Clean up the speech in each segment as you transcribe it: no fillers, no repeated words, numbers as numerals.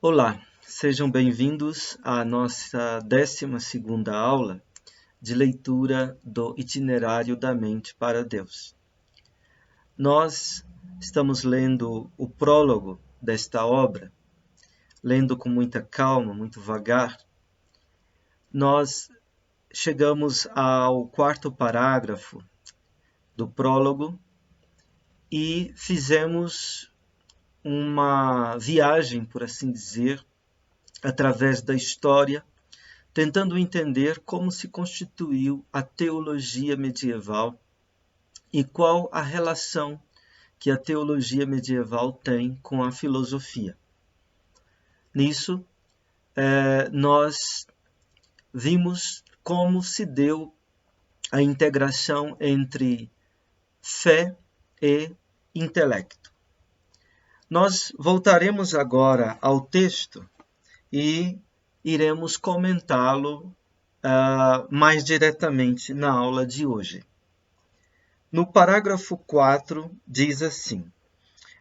Olá, sejam bem-vindos à nossa 12ª aula de leitura do Itinerário da Mente para Deus. Nós estamos lendo o prólogo desta obra, lendo com muita calma, muito vagar. Nós chegamos ao 4º parágrafo do prólogo e fizemos uma viagem, por assim dizer, através da história, tentando entender como se constituiu a teologia medieval e qual a relação que a teologia medieval tem com a filosofia. Nisso, nós vimos como se deu a integração entre fé e intelecto. Nós voltaremos agora ao texto e iremos comentá-lo mais diretamente na aula de hoje. No parágrafo 4, diz assim: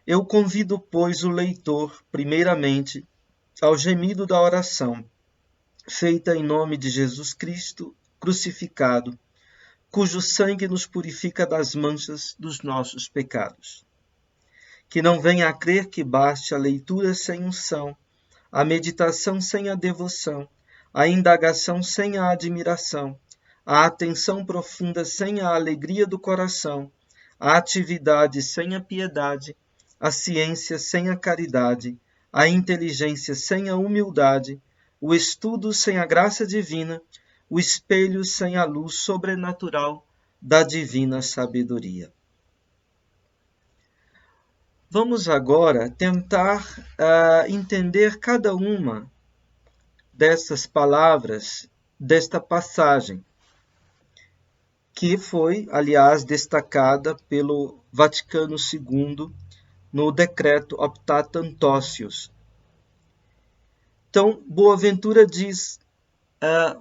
Eu convido, pois, o leitor, primeiramente, ao gemido da oração, feita em nome de Jesus Cristo, crucificado, cujo sangue nos purifica das manchas dos nossos pecados. Que não venha a crer que baste a leitura sem unção, a meditação sem a devoção, a indagação sem a admiração, a atenção profunda sem a alegria do coração, a atividade sem a piedade, a ciência sem a caridade, a inteligência sem a humildade, o estudo sem a graça divina, o espelho sem a luz sobrenatural da divina sabedoria. Vamos agora tentar entender cada uma dessas palavras desta passagem, que foi, aliás, destacada pelo Vaticano II no decreto Optatantócios. Então, Boaventura diz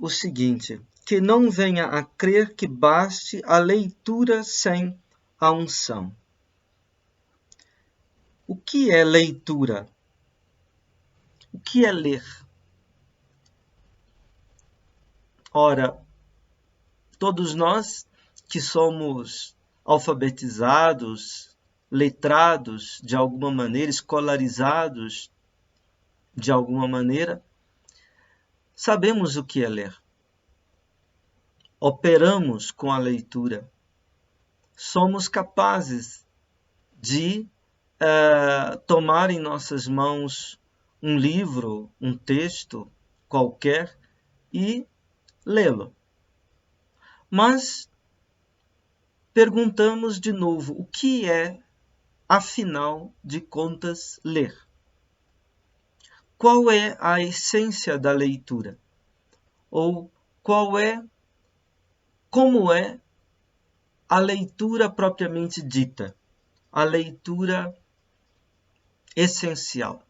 o seguinte: que não venha a crer que baste a leitura sem a unção. O que é leitura? O que é ler? Ora, todos nós que somos alfabetizados, letrados de alguma maneira, escolarizados de alguma maneira, sabemos o que é ler. Operamos com a leitura. Somos capazes de tomar em nossas mãos um livro, um texto qualquer e lê-lo. Mas perguntamos de novo, o que é, afinal de contas, ler? Qual é a essência da leitura? Ou como é a leitura propriamente dita? A leitura essencial.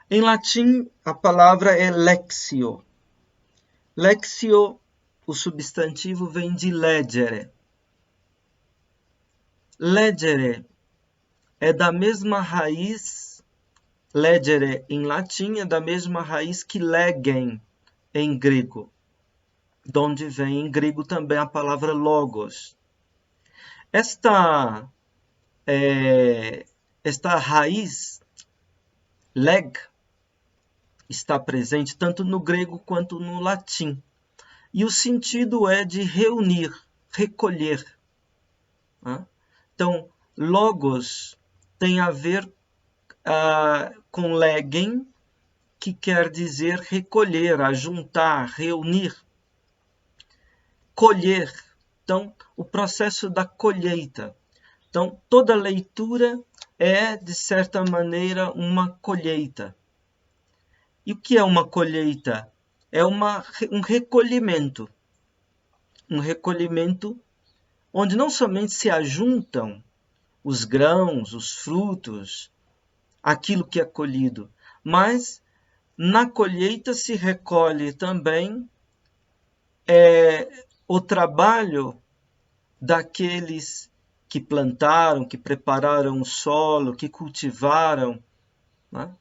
Em latim, a palavra é lexio. Lexio, o substantivo, vem de legere. Legere é da mesma raiz, legere em latim é da mesma raiz que legem em grego, de onde vem em grego também a palavra logos. Esta raiz, leg, está presente tanto no grego quanto no latim. E o sentido é de reunir, recolher. Então, logos tem a ver com legem, que quer dizer recolher, ajuntar, reunir. Colher. Então, o processo da colheita. Então, toda leitura é, de certa maneira, uma colheita. E o que é uma colheita? É um recolhimento. Um recolhimento onde não somente se ajuntam os grãos, os frutos, aquilo que é colhido, mas na colheita se recolhe também o trabalho daqueles que plantaram, que prepararam o solo, que cultivaram, né?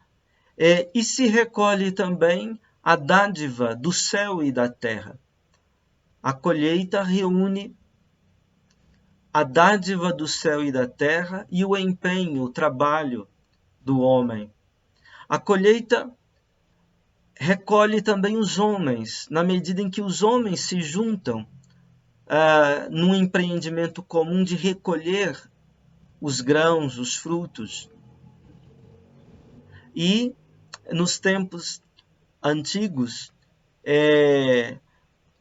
E se recolhe também a dádiva do céu e da terra. A colheita reúne a dádiva do céu e da terra e o empenho, o trabalho do homem. A colheita recolhe também os homens, na medida em que os homens se juntam num empreendimento comum de recolher os grãos, os frutos. E nos tempos antigos,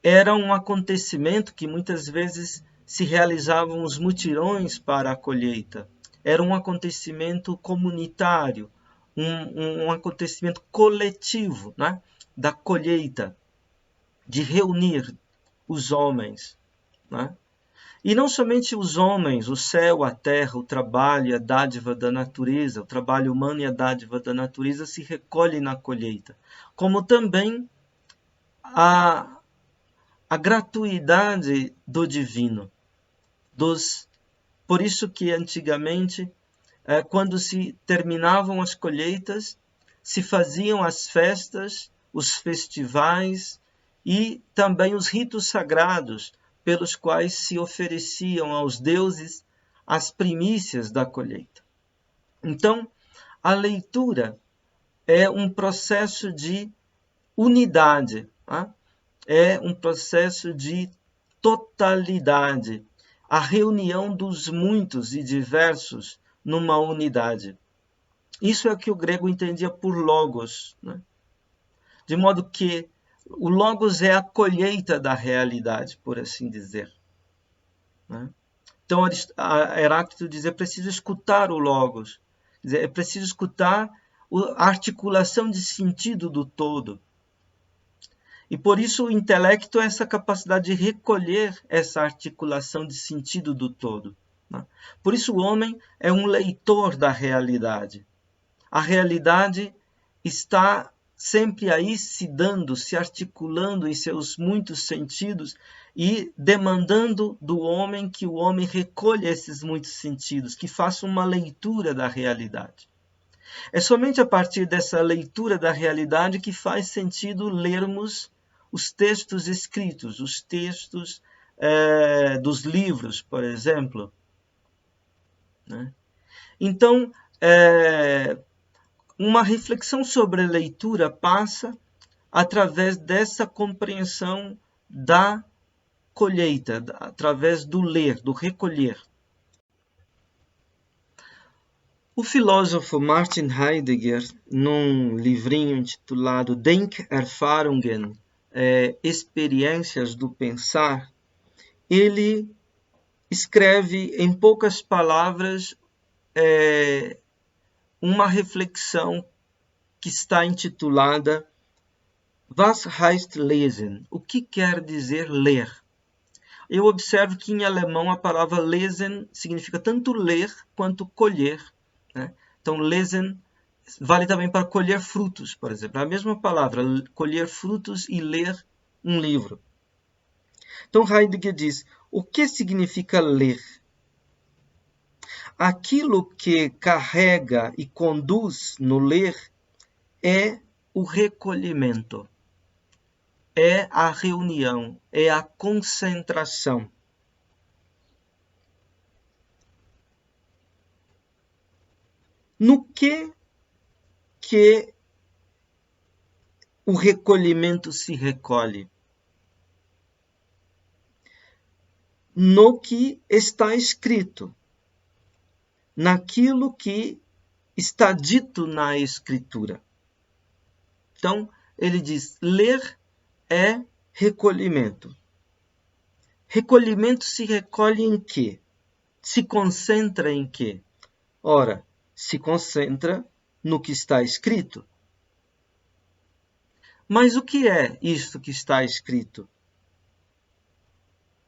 era um acontecimento que muitas vezes se realizavam os mutirões para a colheita. Era um acontecimento comunitário, um acontecimento coletivo, né, da colheita, de reunir os homens. Né? E não somente os homens, o céu, a terra, o trabalho e a dádiva da natureza, o trabalho humano e a dádiva da natureza se recolhem na colheita, como também a gratuidade do divino. Por isso que antigamente, quando se terminavam as colheitas, se faziam as festas, os festivais e também os ritos sagrados, pelos quais se ofereciam aos deuses as primícias da colheita. Então, a leitura é um processo de unidade, tá? É um processo de totalidade, a reunião dos muitos e diversos numa unidade. Isso é o que o grego entendia por logos, né? De modo que o logos é a colheita da realidade, por assim dizer. Né? Então, Heráclito diz, é preciso escutar o logos, é preciso escutar a articulação de sentido do todo. E por isso o intelecto é essa capacidade de recolher essa articulação de sentido do todo. Né? Por isso o homem é um leitor da realidade. A realidade está sempre aí se dando, se articulando em seus muitos sentidos e demandando do homem que o homem recolha esses muitos sentidos, que faça uma leitura da realidade. É somente a partir dessa leitura da realidade que faz sentido lermos os textos escritos, os textos dos livros, por exemplo. Né? Então, uma reflexão sobre a leitura passa através dessa compreensão da colheita, através do ler, do recolher. O filósofo Martin Heidegger, num livrinho intitulado Denkerfahrungen, Experiências do Pensar, ele escreve em poucas palavras uma reflexão que está intitulada Was heißt lesen? O que quer dizer ler? Eu observo que em alemão a palavra lesen significa tanto ler quanto colher. Né? Então, lesen vale também para colher frutos, por exemplo. É a mesma palavra, colher frutos e ler um livro. Então, Heidegger diz, o que significa ler? Aquilo que carrega e conduz no ler é o recolhimento, é a reunião, é a concentração. No que o recolhimento se recolhe? No que está escrito, naquilo que está dito na Escritura. Então, ele diz, ler é recolhimento. Recolhimento se recolhe em quê? Se concentra em quê? Ora, se concentra no que está escrito. Mas o que é isto que está escrito?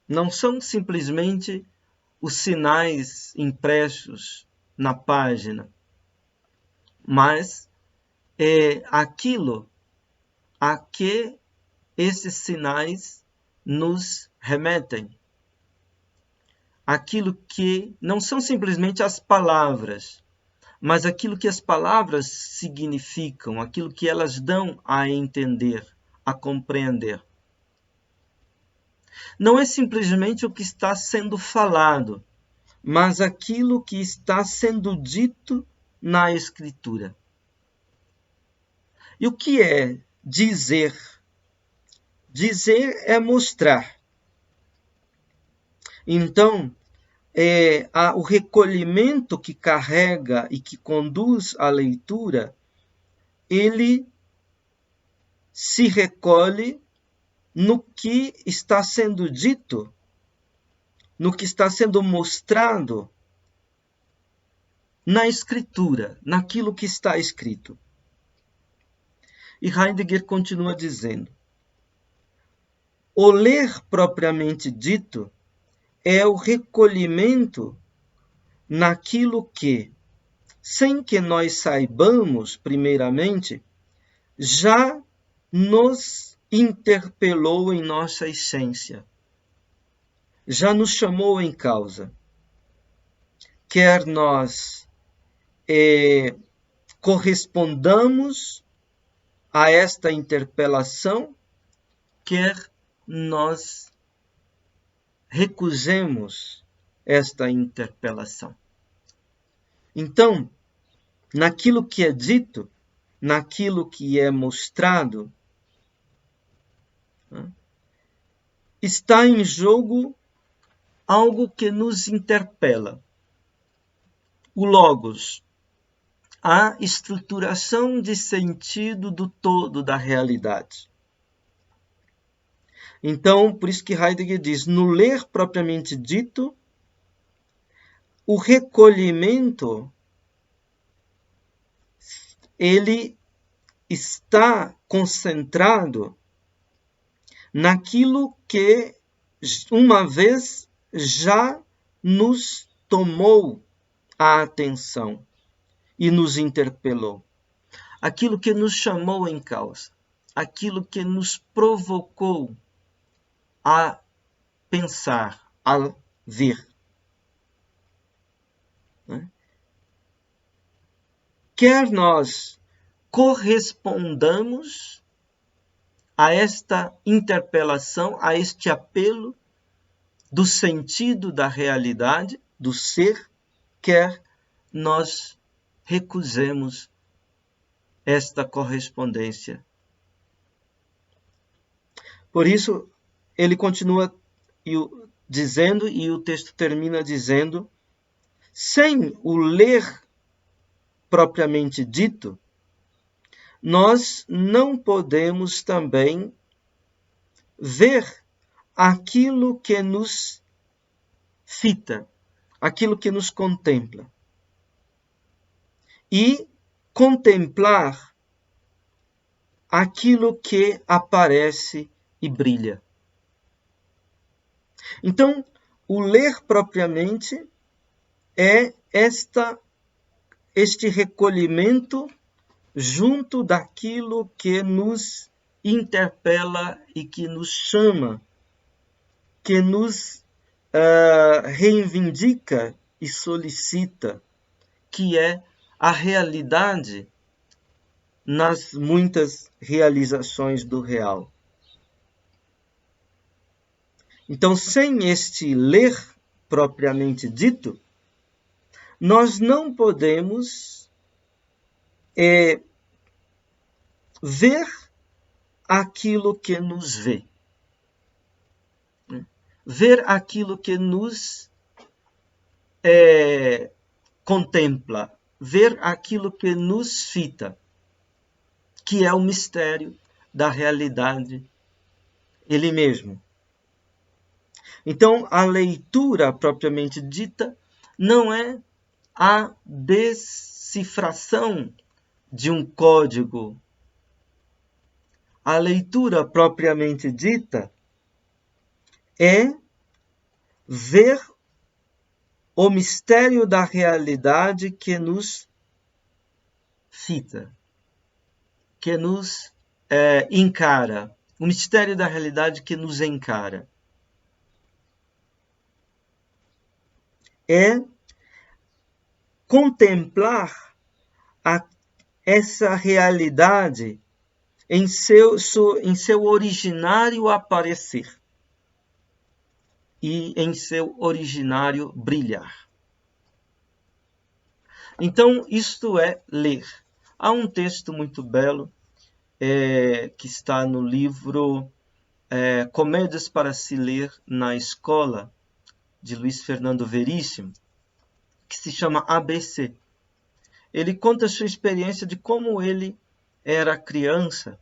Não são simplesmente os sinais impressos na página, mas é aquilo a que esses sinais nos remetem. Aquilo que não são simplesmente as palavras, mas aquilo que as palavras significam, aquilo que elas dão a entender, a compreender. Não é simplesmente o que está sendo falado, mas aquilo que está sendo dito na Escritura. E o que é dizer? Dizer é mostrar. Então, o recolhimento que carrega e que conduz à leitura, ele se recolhe no que está sendo dito, no que está sendo mostrado na Escritura, naquilo que está escrito. E Heidegger continua dizendo: o ler propriamente dito é o recolhimento naquilo que, sem que nós saibamos primeiramente, já nos interpelou em nossa essência, já nos chamou em causa. Quer nós correspondamos a esta interpelação, quer nós recusemos esta interpelação. Então, naquilo que é dito, naquilo que é mostrado, está em jogo algo que nos interpela. O logos, a estruturação de sentido do todo da realidade. Então, por isso que Heidegger diz, no ler propriamente dito, o recolhimento, ele está concentrado naquilo que uma vez já nos tomou a atenção e nos interpelou. Aquilo que nos chamou em causa, aquilo que nos provocou a pensar, a ver. Quer nós correspondamos a esta interpelação, a este apelo do sentido da realidade, do ser, quer nós recusemos esta correspondência. Por isso, ele continua dizendo, e o texto termina dizendo, sem o ler propriamente dito, nós não podemos também ver aquilo que nos fita, aquilo que nos contempla. E contemplar aquilo que aparece e brilha. Então, o ler propriamente é este recolhimento junto daquilo que nos interpela e que nos chama, que nos reivindica e solicita, que é a realidade nas muitas realizações do real. Então, sem este ler propriamente dito, nós não podemos ver aquilo que nos vê. Ver aquilo que nos contempla. Ver aquilo que nos fita, que é o mistério da realidade, ele mesmo. Então, a leitura propriamente dita não é a decifração de um código. A leitura propriamente dita é ver o mistério da realidade que nos fita, que nos encara. O mistério da realidade que nos encara. É contemplar essa realidade em seu originário aparecer e em seu originário brilhar. Então, isto é ler. Há um texto muito belo que está no livro Comédias para se ler na escola, de Luiz Fernando Veríssimo, que se chama ABC. Ele conta a sua experiência de como ele era criança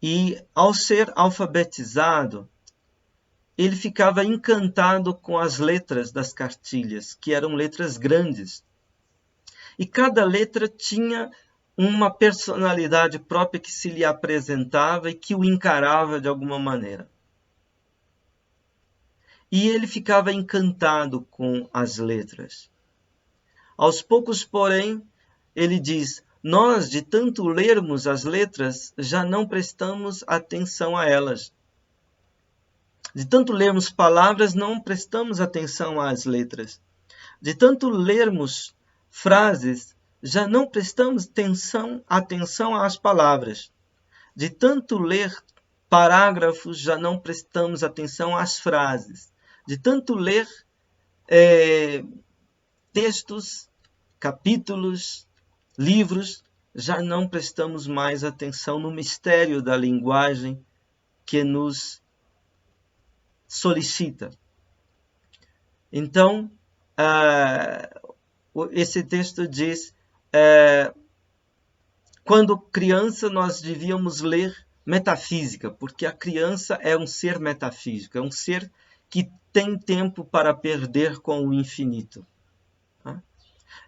e, ao ser alfabetizado, ele ficava encantado com as letras das cartilhas, que eram letras grandes. E cada letra tinha uma personalidade própria que se lhe apresentava e que o encarava de alguma maneira. E ele ficava encantado com as letras. Aos poucos, porém, ele diz: nós, de tanto lermos as letras, já não prestamos atenção a elas. De tanto lermos palavras, não prestamos atenção às letras. De tanto lermos frases, já não prestamos atenção às palavras. De tanto ler parágrafos, já não prestamos atenção às frases. De tanto ler textos, capítulos, livros, já não prestamos mais atenção no mistério da linguagem que nos solicita. Então, esse texto diz, quando criança nós devíamos ler metafísica, porque a criança é um ser metafísico, é um ser que tem tempo para perder com o infinito.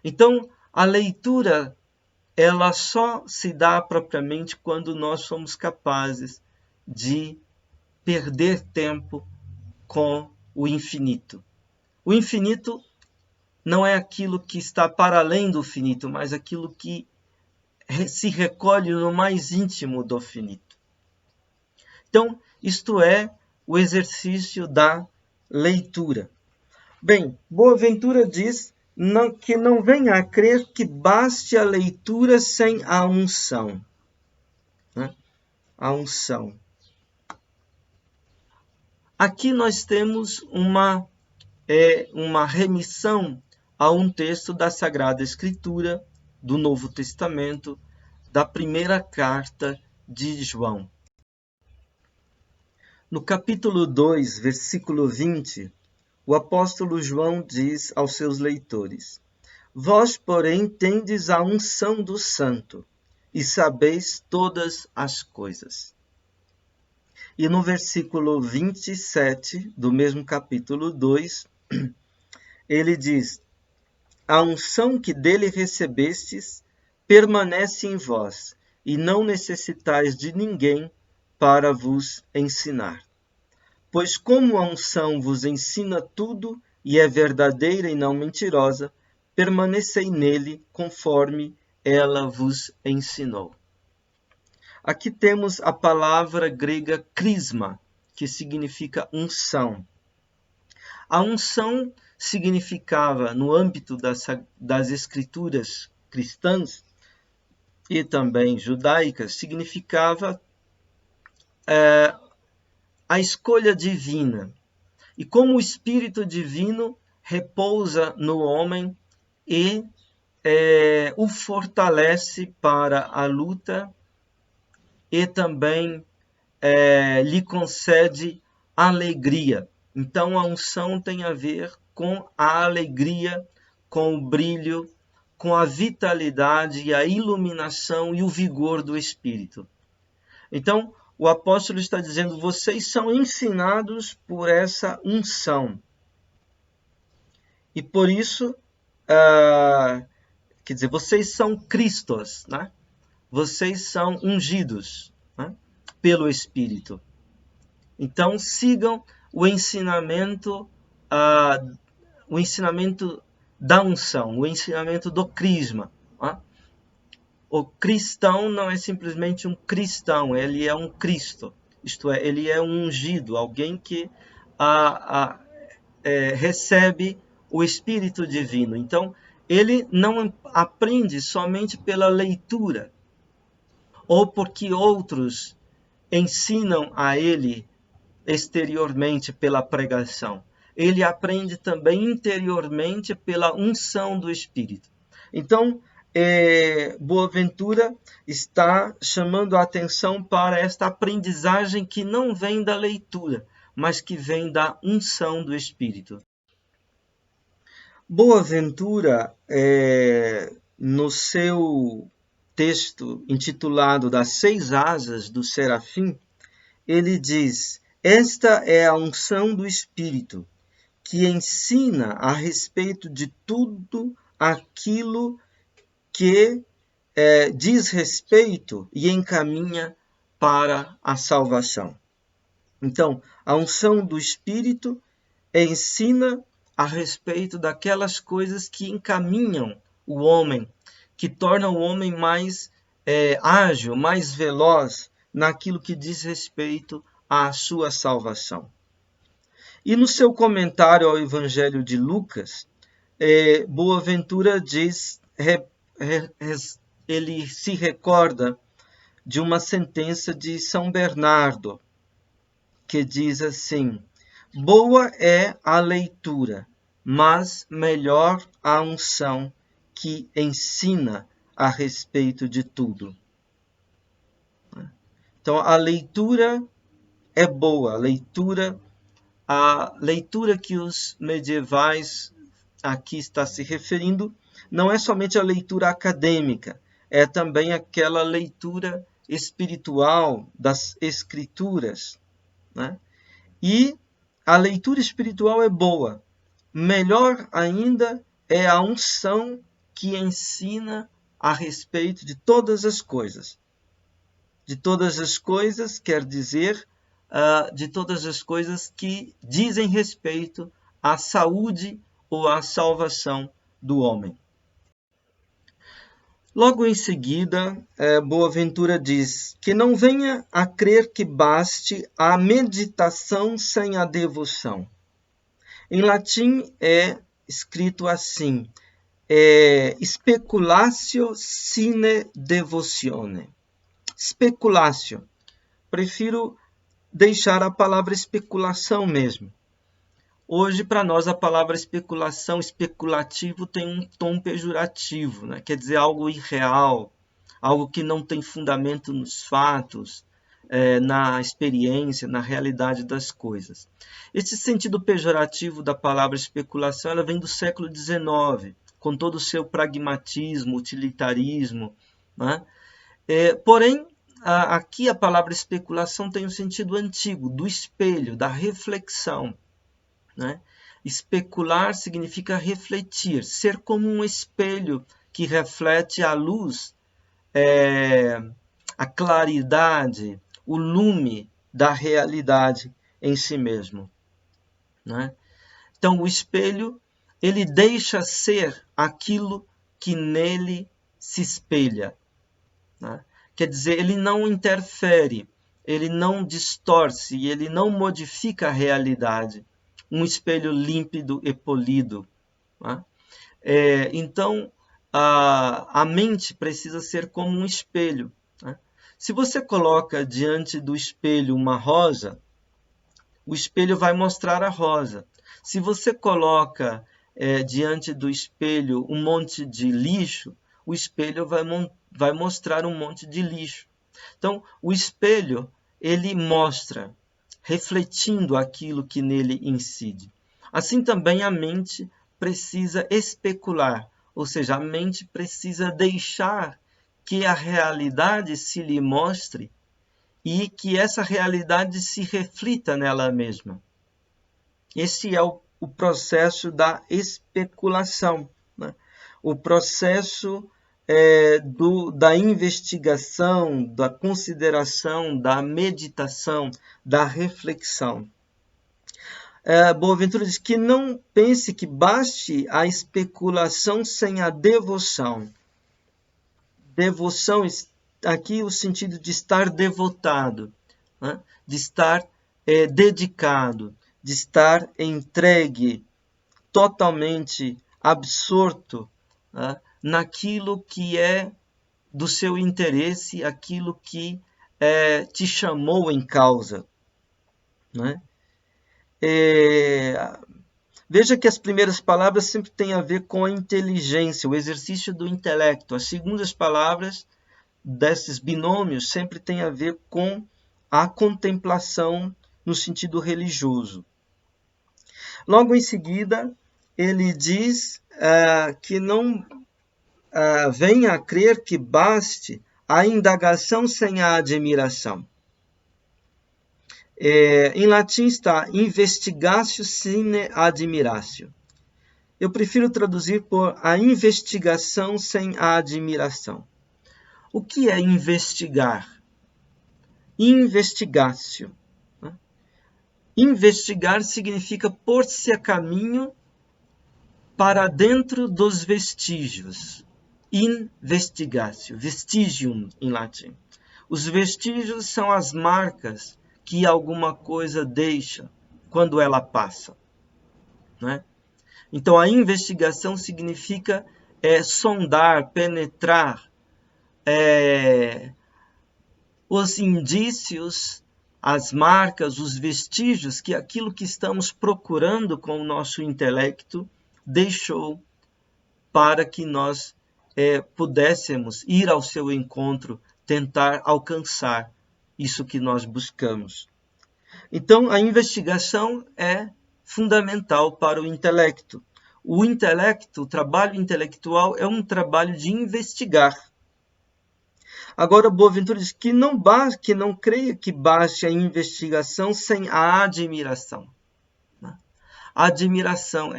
Então, a leitura, ela só se dá propriamente quando nós somos capazes de perder tempo com o infinito. O infinito não é aquilo que está para além do finito, mas aquilo que se recolhe no mais íntimo do finito. Então, isto é o exercício da leitura. Bem, Boaventura diz que não venha a crer que baste a leitura sem a unção. A unção. Aqui nós temos uma remissão a um texto da Sagrada Escritura, do Novo Testamento, da primeira carta de João. No capítulo 2, versículo 20, o apóstolo João diz aos seus leitores: vós, porém, tendes a unção do Santo, e sabeis todas as coisas. E no versículo 27 do mesmo capítulo 2, ele diz: a unção que dele recebestes permanece em vós, e não necessitais de ninguém para vos ensinar. Pois como a unção vos ensina tudo, e é verdadeira e não mentirosa, permanecei nele conforme ela vos ensinou. Aqui temos a palavra grega crisma, que significa unção. A unção significava, no âmbito das escrituras cristãs e também judaicas, significava a escolha divina. E como o Espírito Divino repousa no homem e o fortalece para a luta e também lhe concede alegria. Então, a unção tem a ver com a alegria, com o brilho, com a vitalidade e a iluminação e o vigor do Espírito. Então, o apóstolo está dizendo, vocês são ensinados por essa unção. E por isso, quer dizer, vocês são Cristos, né? Vocês são ungidos, né, pelo Espírito. Então, sigam o ensinamento da unção, o ensinamento do crisma. Né? O cristão não é simplesmente um cristão, ele é um Cristo. Isto é, ele é um ungido, alguém que recebe o Espírito Divino. Então, ele não aprende somente pela leitura, ou porque outros ensinam a ele exteriormente pela pregação. Ele aprende também interiormente pela unção do Espírito. Então, Boaventura está chamando a atenção para esta aprendizagem que não vem da leitura, mas que vem da unção do Espírito. Boaventura, no seu texto intitulado Das Seis Asas do Serafim, ele diz: esta é a unção do Espírito, que ensina a respeito de tudo aquilo que diz respeito e encaminha para a salvação. Então, a unção do Espírito ensina a respeito daquelas coisas que encaminham o homem, que tornam o homem mais ágil, mais veloz naquilo que diz respeito à sua salvação. E no seu comentário ao Evangelho de Lucas, Boaventura diz, ele se recorda de uma sentença de São Bernardo, que diz assim: boa é a leitura, mas melhor a unção que ensina a respeito de tudo. Então, a leitura é boa, a leitura que os medievais aqui está se referindo não é somente a leitura acadêmica, é também aquela leitura espiritual das Escrituras, né? E a leitura espiritual é boa. Melhor ainda é a unção que ensina a respeito de todas as coisas. De todas as coisas quer dizer de todas as coisas que dizem respeito à saúde ou à salvação do homem. Logo em seguida, Boaventura diz que não venha a crer que baste a meditação sem a devoção. Em latim é escrito assim: speculatio sine devocione. Speculatio. Prefiro deixar a palavra especulação mesmo. Hoje, para nós, a palavra especulação, especulativo, tem um tom pejorativo, né? Quer dizer algo irreal, algo que não tem fundamento nos fatos, na experiência, na realidade das coisas. Esse sentido pejorativo da palavra especulação, ela vem do século XIX, com todo o seu pragmatismo, utilitarismo, né? Porém, aqui a palavra especulação tem um sentido antigo, do espelho, da reflexão, né? Especular significa refletir, ser como um espelho que reflete a luz, a claridade, o lume da realidade em si mesmo, né? Então, o espelho, ele deixa ser aquilo que nele se espelha, né? Quer dizer, ele não interfere, ele não distorce, ele não modifica a realidade. Um espelho límpido e polido, né? Então, a mente precisa ser como um espelho, né? Se você coloca diante do espelho uma rosa, o espelho vai mostrar a rosa. Se você coloca diante do espelho um monte de lixo, o espelho vai mostrar um monte de lixo. Então, o espelho, ele mostra, refletindo aquilo que nele incide. Assim também a mente precisa especular, ou seja, a mente precisa deixar que a realidade se lhe mostre e que essa realidade se reflita nela mesma. Esse é o processo da especulação, né? O processo da investigação, da consideração, da meditação, da reflexão. Boaventura diz que não pense que baste a especulação sem a devoção. Devoção, aqui o sentido de estar devotado, né? De estar dedicado, de estar entregue, totalmente absorto naquilo que é do seu interesse, aquilo que te chamou em causa. Né? Veja que as primeiras palavras sempre têm a ver com a inteligência, o exercício do intelecto. As segundas palavras desses binômios sempre têm a ver com a contemplação no sentido religioso. Logo em seguida, ele diz que não venha a crer que baste a indagação sem a admiração. Em latim está investigatio sine admiratio. Eu prefiro traduzir por a investigação sem a admiração. O que é investigar? Investigatio. Investigar significa pôr-se a caminho para dentro dos vestígios. Investigatio, vestigium em latim. Os vestígios são as marcas que alguma coisa deixa quando ela passa. Né? Então, a investigação significa sondar, penetrar os indícios, as marcas, os vestígios que aquilo que estamos procurando com o nosso intelecto deixou para que nós pudéssemos ir ao seu encontro, tentar alcançar isso que nós buscamos. Então, a investigação é fundamental para o intelecto. O intelecto, o trabalho intelectual é um trabalho de investigar. Agora, Boaventura diz que não creia que baste a investigação sem a admiração. A admiração,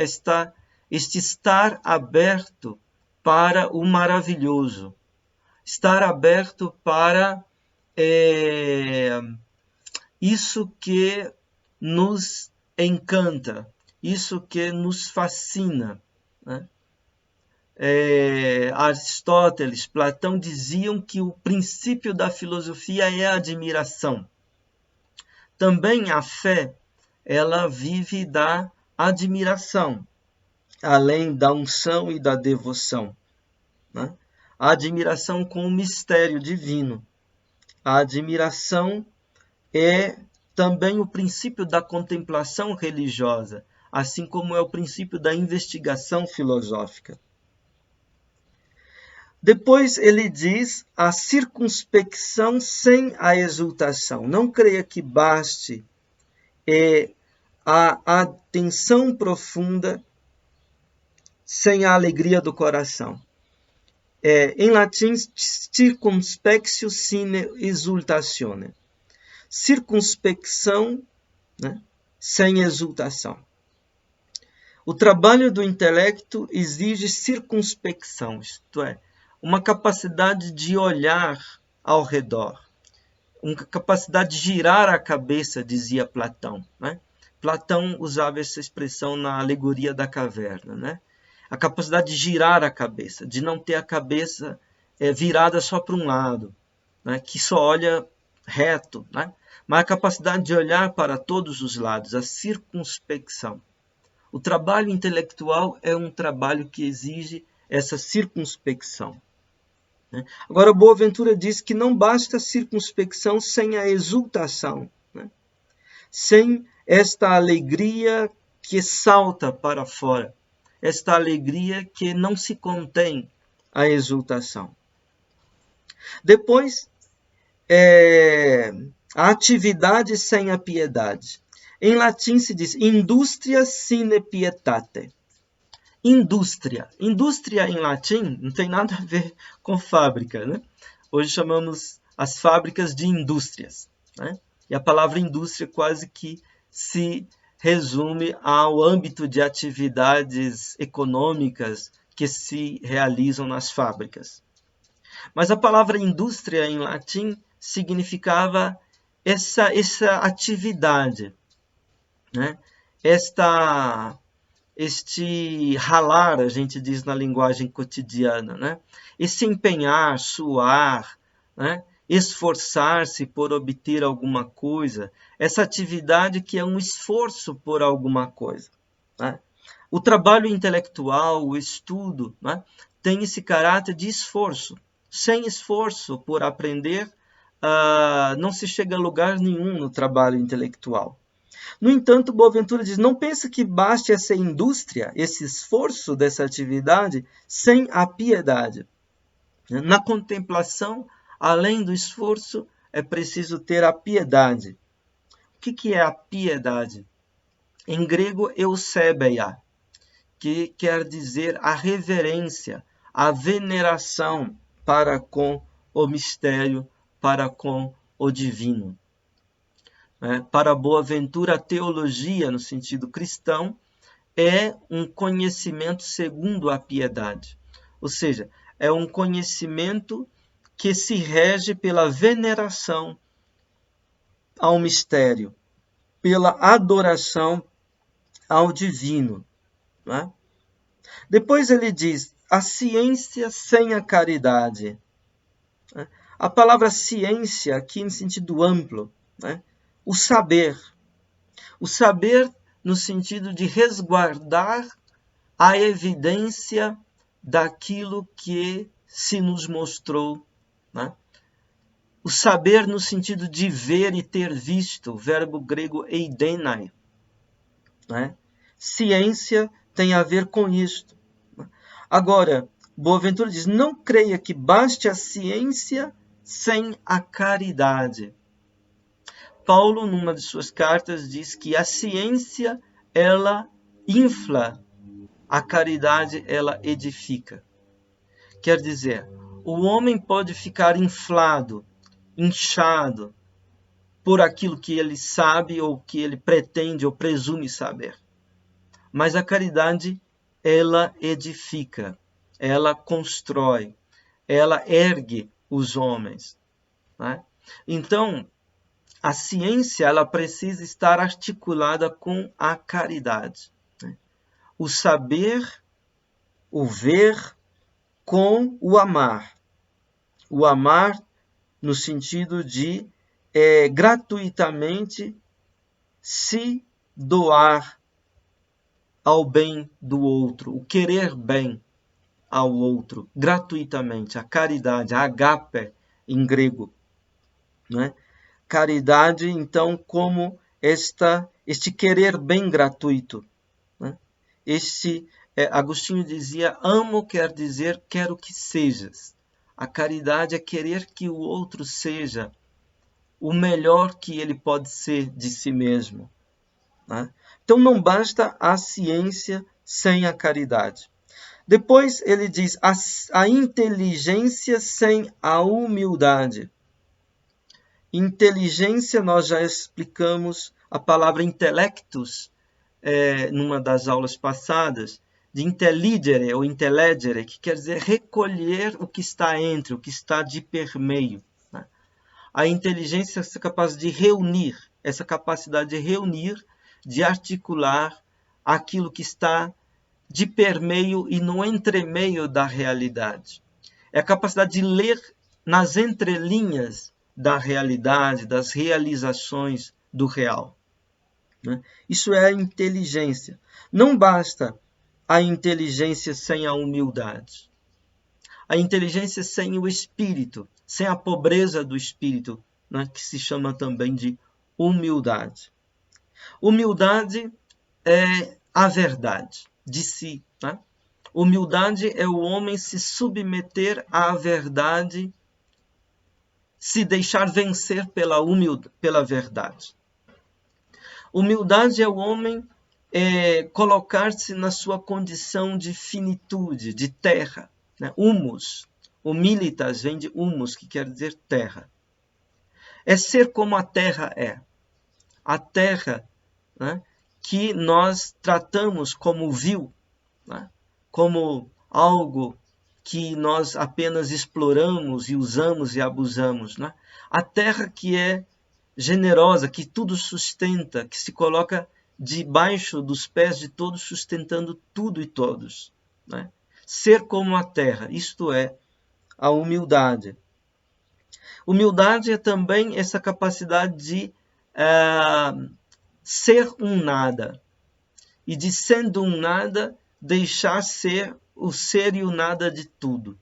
este estar aberto para o maravilhoso, estar aberto para isso que nos encanta, isso que nos fascina. Né? Aristóteles, Platão diziam que o princípio da filosofia é a admiração. Também a fé, ela vive da admiração, além da unção e da devoção. Né? A admiração com o mistério divino. A admiração é também o princípio da contemplação religiosa, assim como é o princípio da investigação filosófica. Depois ele diz a circunspecção sem a exultação. Não creia que baste a atenção profunda sem a alegria do coração. Em latim, circumspectio sine exultatione. Circunspecção, né, sem exultação. O trabalho do intelecto exige circunspecção, isto é, uma capacidade de olhar ao redor, uma capacidade de girar a cabeça, dizia Platão. Né? Platão usava essa expressão na alegoria da caverna. Né? A capacidade de girar a cabeça, de não ter a cabeça virada só para um lado, né? Que só olha reto, né? Mas a capacidade de olhar para todos os lados, a circunspecção. O trabalho intelectual é um trabalho que exige essa circunspecção. Né? Agora, Boaventura diz que não basta a circunspecção sem a exultação, né? Sem esta alegria que salta para fora, esta alegria que não se contém a exultação. Depois, a atividade sem a piedade. Em latim se diz industria sine pietate. Indústria. Indústria em latim não tem nada a ver com fábrica. Né? Hoje chamamos as fábricas de indústrias. Né? E a palavra indústria quase que se resume ao âmbito de atividades econômicas que se realizam nas fábricas. Mas a palavra indústria em latim significava essa atividade, né? Este ralar, a gente diz na linguagem cotidiana, né? Esse empenhar, suar, né? Esforçar-se por obter alguma coisa, essa atividade que é um esforço por alguma coisa. Né? O trabalho intelectual, o estudo, né? tem esse caráter de esforço. Sem esforço por aprender, não se chega a lugar nenhum no trabalho intelectual. No entanto, Boaventura diz, não pensa que baste essa indústria, esse esforço dessa atividade, sem a piedade. Na contemplação, além do esforço, é preciso ter a piedade. O que é a piedade? Em grego, eusebeia, que quer dizer a reverência, a veneração para com o mistério, para com o divino. Para Boaventura, a teologia, no sentido cristão, é um conhecimento segundo a piedade. Ou seja, é um conhecimento que se rege pela veneração ao mistério, pela adoração ao divino. Né? Depois ele diz, a ciência sem a caridade. A palavra ciência aqui em sentido amplo, né? O saber no sentido de resguardar a evidência daquilo que se nos mostrou. Né? O saber no sentido de ver e ter visto, o verbo grego eidenai. Né? Ciência tem a ver com isto. Agora, Boaventura diz, não creia que baste a ciência sem a caridade. Paulo, numa de suas cartas, diz que a ciência, ela infla, a caridade, ela edifica. Quer dizer, o homem pode ficar inflado, inchado, por aquilo que ele sabe ou que ele pretende ou presume saber. Mas a caridade, ela edifica, ela constrói, ela ergue os homens. Né? Então, a ciência, ela precisa estar articulada com a caridade. Né? O saber, o ver com o amar. O amar no sentido de gratuitamente se doar ao bem do outro, o querer bem ao outro, gratuitamente, a caridade, a agape em grego. Né? Caridade, então, como este querer bem gratuito. Né? Agostinho dizia, amo quer dizer quero que sejas. A caridade é querer que o outro seja o melhor que ele pode ser de si mesmo. Né? Então não basta a ciência sem a caridade. Depois ele diz a inteligência sem a humildade. Inteligência, nós já explicamos a palavra intellectus numa das aulas passadas, de intelligere ou intellegere, que quer dizer recolher o que está entre, o que está de permeio. Né? A inteligência é essa capacidade de reunir, essa capacidade de reunir, de articular aquilo que está de permeio e no entremeio da realidade. É a capacidade de ler nas entrelinhas da realidade, das realizações do real. Né? Isso é a inteligência. Não basta a inteligência sem a humildade. A inteligência sem o espírito, sem a pobreza do espírito, né? Que se chama também de humildade. Humildade é a verdade de si. Né? Humildade é o homem se submeter à verdade, se deixar vencer pela verdade. Humildade é o homem colocar-se na sua condição de finitude, de terra. Né? Humus, humilitas vem de humus, que quer dizer terra. É ser como a terra é. A terra, né, que nós tratamos como vil, né, como algo que nós apenas exploramos e usamos e abusamos. Né? A terra que é generosa, que tudo sustenta, que se coloca debaixo dos pés de todos, sustentando tudo e todos. Né? Ser como a terra, isto é, a humildade. Humildade é também essa capacidade de ser um nada. E de sendo um nada, deixar ser o ser e o nada de tudo.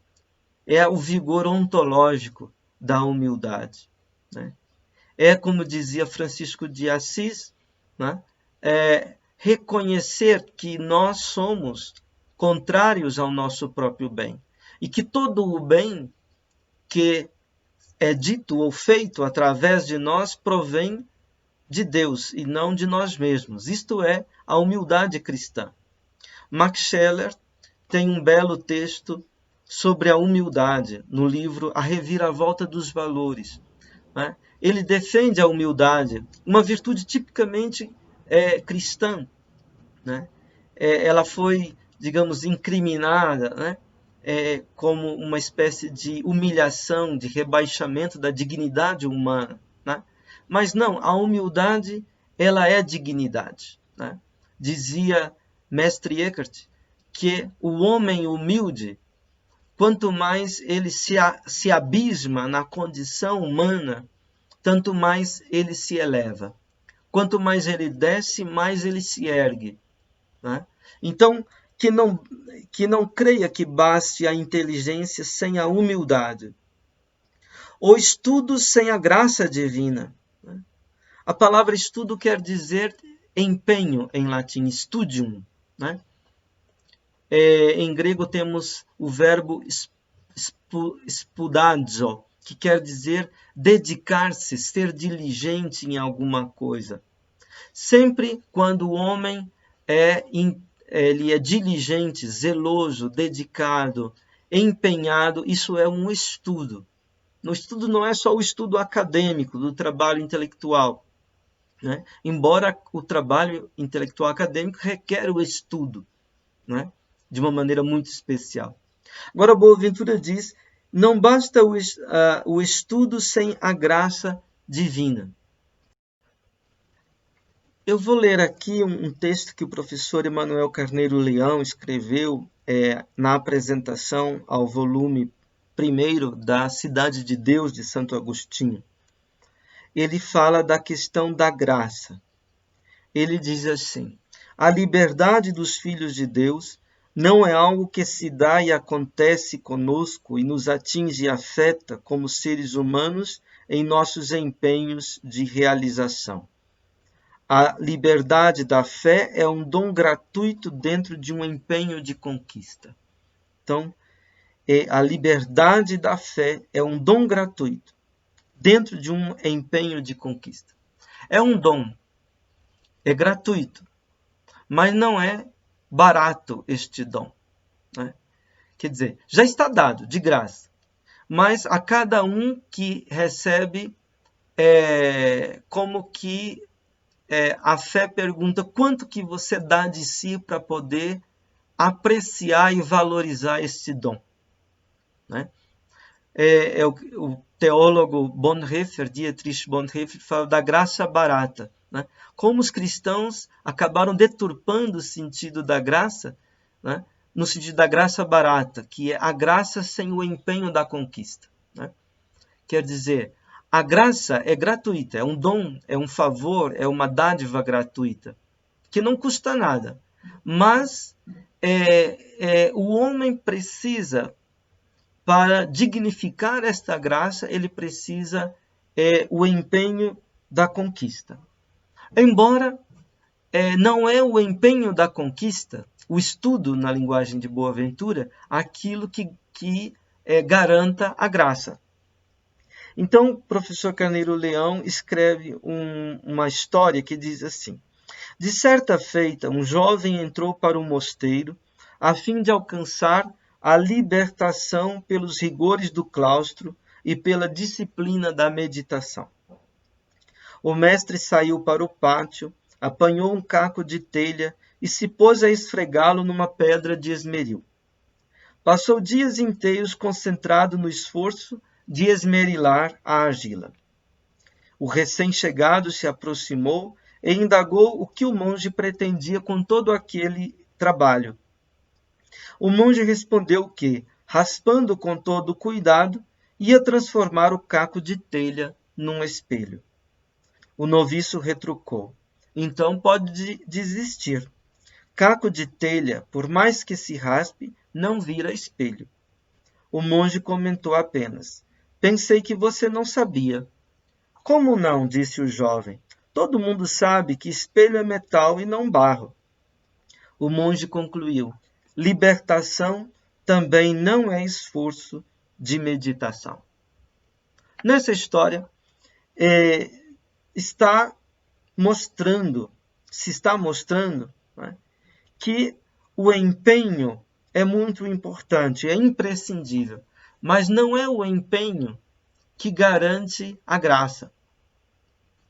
É o vigor ontológico da humildade, né? É, como dizia Francisco de Assis, né? Reconhecer que nós somos contrários ao nosso próprio bem e que todo o bem que é dito ou feito através de nós provém de Deus e não de nós mesmos. Isto é a humildade cristã. Max Scheler tem um belo texto sobre a humildade no livro A Reviravolta dos Valores, né? Ele defende a humildade, uma virtude tipicamente cristã, né? Ela foi, digamos, incriminada, né? Como uma espécie de humilhação, de rebaixamento da dignidade humana, né? Mas não, a humildade, ela é dignidade, né? Dizia Mestre Eckhart que o homem humilde, quanto mais ele se abisma na condição humana, tanto mais ele se eleva. Quanto mais ele desce, mais ele se ergue, né? Então, que não creia que baste a inteligência sem a humildade, ou estudo sem a graça divina, né? A palavra estudo quer dizer empenho em latim, studium, né? Em grego temos o verbo spudazo, que quer dizer dedicar-se, ser diligente em alguma coisa. Sempre quando o homem ele é diligente, zeloso, dedicado, empenhado, isso é um estudo. No estudo não é só o estudo acadêmico, do trabalho intelectual, né? Embora o trabalho intelectual acadêmico requer o estudo, né? De uma maneira muito especial. Agora, Boaventura diz, não basta o estudo sem a graça divina. Eu vou ler aqui um texto que o professor Emanuel Carneiro Leão escreveu na apresentação ao volume 1º da Cidade de Deus de Santo Agostinho. Ele fala da questão da graça. Ele diz assim: a liberdade dos filhos de Deus não é algo que se dá e acontece conosco e nos atinge e afeta como seres humanos em nossos empenhos de realização. A liberdade da fé é um dom gratuito dentro de um empenho de conquista. Então, a liberdade da fé é um dom gratuito dentro de um empenho de conquista. É um dom, é gratuito, mas não é barato este dom, né? Quer dizer, já está dado de graça, mas a cada um que recebe, como que a fé pergunta quanto que você dá de si para poder apreciar e valorizar este dom, né? O teólogo Bonhoeffer, Dietrich Bonhoeffer, fala da graça barata, né? Como os cristãos acabaram deturpando o sentido da graça, né? No sentido da graça barata, que é a graça sem o empenho da conquista, né? Quer dizer, a graça é gratuita, é um dom, é um favor, é uma dádiva gratuita, que não custa nada. Mas o homem precisa, para dignificar esta graça, ele precisa o empenho da conquista. Embora não é o empenho da conquista, o estudo na linguagem de Boaventura, aquilo que garanta a graça. Então, o professor Carneiro Leão escreve uma história que diz assim: de certa feita, um jovem entrou para o mosteiro a fim de alcançar a libertação pelos rigores do claustro e pela disciplina da meditação. O mestre saiu para o pátio, apanhou um caco de telha e se pôs a esfregá-lo numa pedra de esmeril. Passou dias inteiros concentrado no esforço de esmerilar a argila. O recém-chegado se aproximou e indagou o que o monge pretendia com todo aquele trabalho. O monge respondeu que, raspando com todo cuidado, ia transformar o caco de telha num espelho. O noviço retrucou: então pode desistir. Caco de telha, por mais que se raspe, não vira espelho. O monge comentou apenas: pensei que você não sabia. Como não? Disse o jovem. Todo mundo sabe que espelho é metal e não barro. O monge concluiu: libertação também não é esforço de meditação. Nessa história, se está mostrando, né, que o empenho é muito importante, é imprescindível, mas não é o empenho que garante a graça,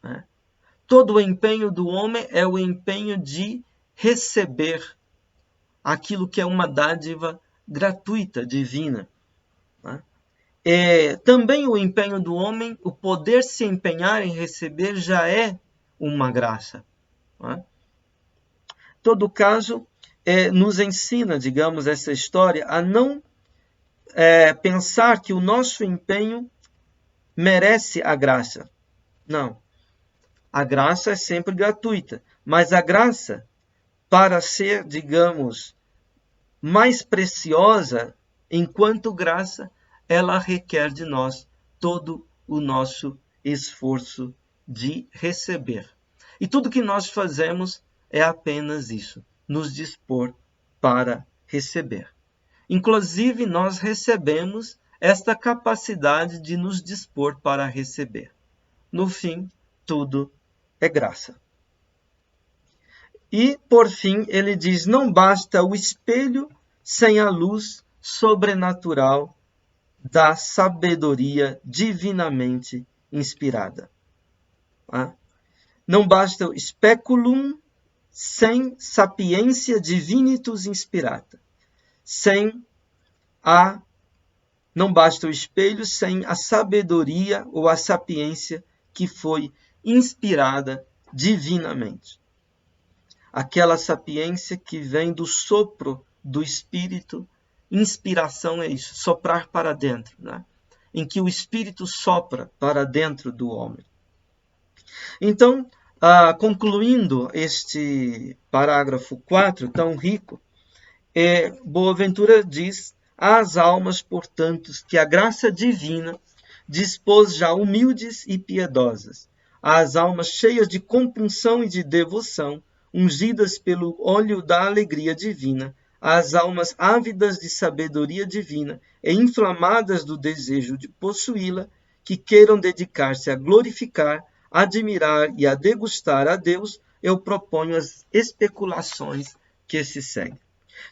né? Todo o empenho do homem é o empenho de receber aquilo que é uma dádiva gratuita, divina, né? Também o empenho do homem, o poder se empenhar em receber, já é uma graça, né? Todo caso, nos ensina, digamos, essa história a não pensar que o nosso empenho merece a graça. Não. A graça é sempre gratuita, mas a graça, para ser, digamos, mais preciosa, enquanto graça, ela requer de nós todo o nosso esforço de receber. E tudo que nós fazemos é apenas isso, nos dispor para receber. Inclusive, nós recebemos esta capacidade de nos dispor para receber. No fim, tudo é graça. E, por fim, ele diz: não basta o espelho sem a luz sobrenatural da sabedoria divinamente inspirada. Não basta o speculum sem sapiência divinitus inspirata. Não basta o espelho sem a sabedoria ou a sapiência que foi inspirada divinamente. Aquela sapiência que vem do sopro do Espírito. Inspiração é isso, soprar para dentro, né? Em que o Espírito sopra para dentro do homem. Então, concluindo este parágrafo 4, tão rico, Boaventura diz: às almas, portanto, que a graça divina dispôs já humildes e piedosas, às almas cheias de compunção e de devoção, ungidas pelo óleo da alegria divina, às almas ávidas de sabedoria divina e inflamadas do desejo de possuí-la, que queiram dedicar-se a glorificar, admirar e a degustar a Deus, eu proponho as especulações que se seguem.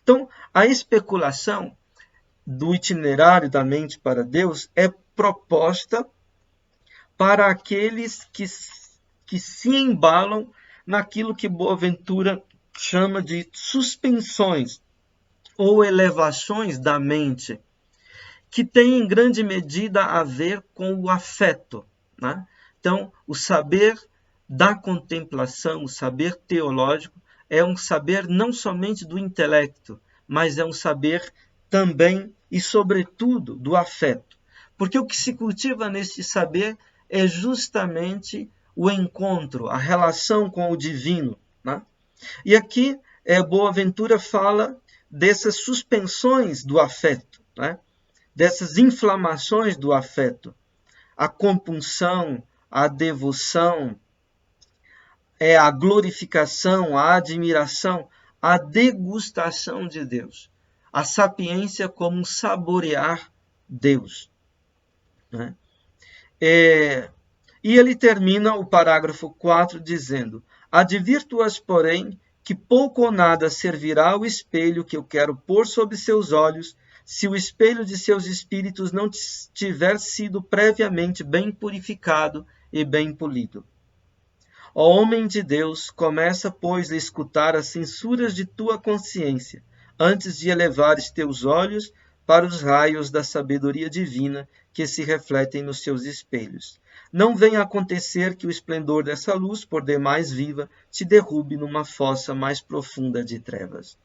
Então, a especulação do itinerário da mente para Deus é proposta para aqueles que se embalam naquilo que Boaventura chama de suspensões ou elevações da mente, que tem em grande medida a ver com o afeto, né? Então, o saber da contemplação, o saber teológico, é um saber não somente do intelecto, mas é um saber também e sobretudo do afeto. Porque o que se cultiva nesse saber é justamente o encontro, a relação com o divino, né? E aqui Boaventura fala dessas suspensões do afeto, né? Dessas inflamações do afeto. A compunção, a devoção, a glorificação, a admiração, a degustação de Deus. A sapiência como saborear Deus, né? E ele termina o parágrafo 4 dizendo: advirto-as, porém, que pouco ou nada servirá o espelho que eu quero pôr sob seus olhos, se o espelho de seus espíritos não tiver sido previamente bem purificado e bem polido. Ó homem de Deus, começa, pois, a escutar as censuras de tua consciência, antes de elevares teus olhos para os raios da sabedoria divina que se refletem nos seus espelhos. Não venha acontecer que o esplendor dessa luz, por demais viva, te derrube numa fossa mais profunda de trevas.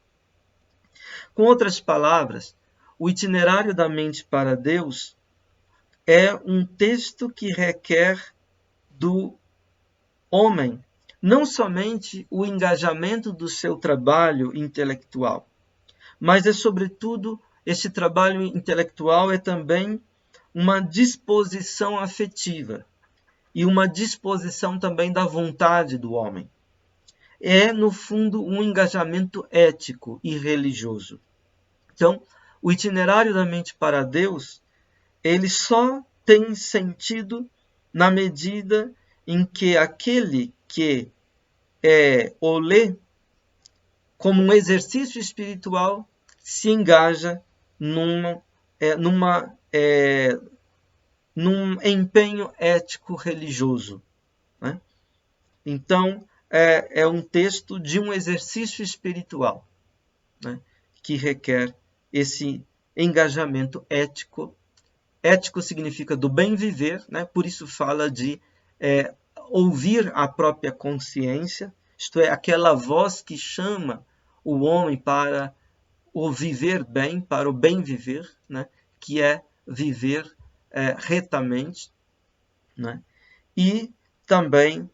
Com outras palavras, o itinerário da mente para Deus é um texto que requer do homem não somente o engajamento do seu trabalho intelectual, mas é sobretudo esse trabalho intelectual é também uma disposição afetiva e uma disposição também da vontade do homem. É, no fundo, um engajamento ético e religioso. Então, o itinerário da mente para Deus, ele só tem sentido na medida em que aquele que o lê como um exercício espiritual se engaja num empenho ético-religioso. Né? Então, é um texto de um exercício espiritual, né? Que requer esse engajamento ético. Ético significa do bem viver, né? Por isso fala de ouvir a própria consciência, isto é, aquela voz que chama o homem para o viver bem, para o bem viver, né? Que é viver retamente, né? E também,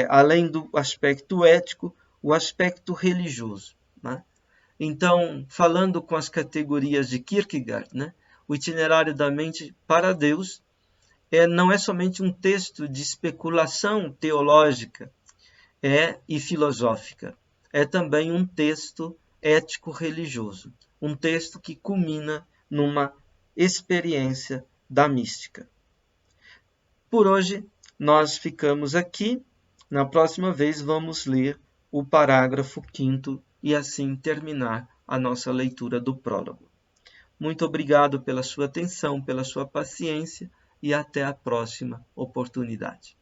além do aspecto ético, o aspecto religioso. Né? Então, falando com as categorias de Kierkegaard, né? O itinerário da mente para Deus não é somente um texto de especulação teológica e filosófica, é também um texto ético-religioso, um texto que culmina numa experiência da mística. Por hoje, nós ficamos aqui. Na próxima vez, vamos ler o parágrafo 5º e assim terminar a nossa leitura do prólogo. Muito obrigado pela sua atenção, pela sua paciência e até a próxima oportunidade.